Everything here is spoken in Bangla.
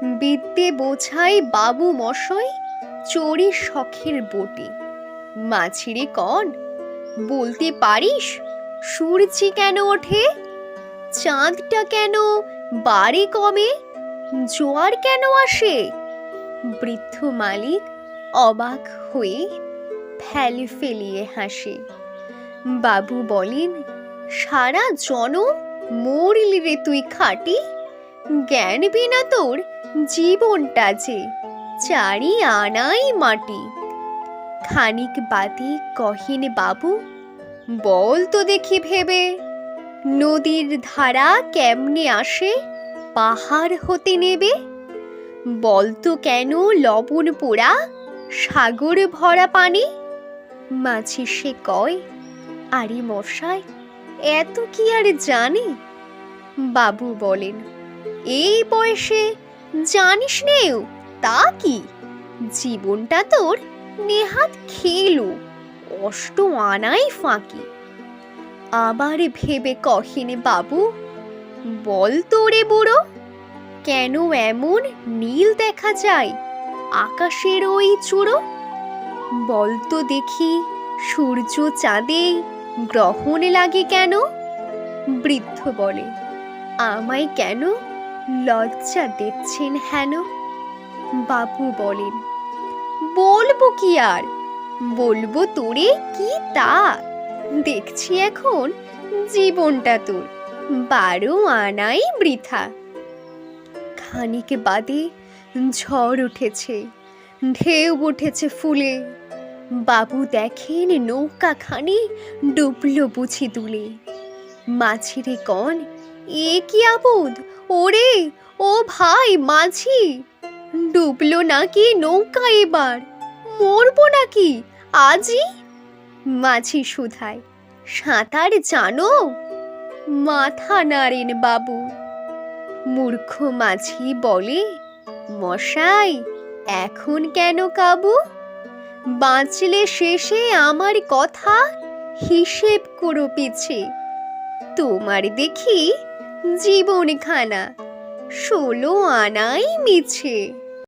বিদ্যে বোঝাই বাবু মশাই চড়ি শখের বটে। মাছিরে কন, বলতে পারিস সূর্যি কেন ওঠে? চাঁদটা কেন বারে কমে? জোয়ার কেন আসে? বৃদ্ধ মালিক অবাক হয়ে ফেলে ফেলিয়ে হাসে। বাবু বলেন, সারা জনম মরলি রে তুই খাটি, জ্ঞান বিনা তোর জীবনটা যে চারি আনাই মাটি। খানিক বাদে কহেন বাবু, বল তো দেখি ভেবে, নদীর ধারা কেমনে আসে পাহাড় হতে নেবে? বলতো কেন লবণ পোড়া সাগর ভরা পানি? মাঝি সে কয়, আরে মশাই এত কি আর জানি? বাবু বলেন, এই বয়সে জানিস নেও তা কি? জীবনটা তোর নেহাত খেলো, অষ্ট আনাই ফাঁকি। আবার ভেবে কহেন বাবু, বল তোরে বুড়ো, কেন এমন নীল দেখা যায় আকাশের ওই চূড়ো? বলতো দেখি সূর্য চাঁদে গ্রহণ লাগে কেন? বৃদ্ধ বলে, আমায় কেন লজ্জা দিচ্ছেন হেন? বাবু বলেন, বলবো কি আর, বলবো তোরে কি তা, দেখছি এখন জীবনটা তোর 12 আনাই বৃথা। খানিক বাদে ঝড় উঠেছে, ঢেউ উঠেছে ফুলে। বাবু দেখেন নৌকাখানি ডুবলো বুঝি দুলে। মাঝিরে কন, এ কি আপদ ওরে, ও ভাই মাঝি, ডুবলো নাকি নৌকা এবার, মরবো নাকি আজই? মাঝি শুধায়, সাঁতার জানো? মাথা নাড়েন বাবু। মূর্খ মাঝি বলে, মশাই এখন কেন কাবু? বাঁচলে শেষে আমার কথা হিসেব করো পিছে। তোমার দেখি জীবনখানা 16 আনাই মিছে।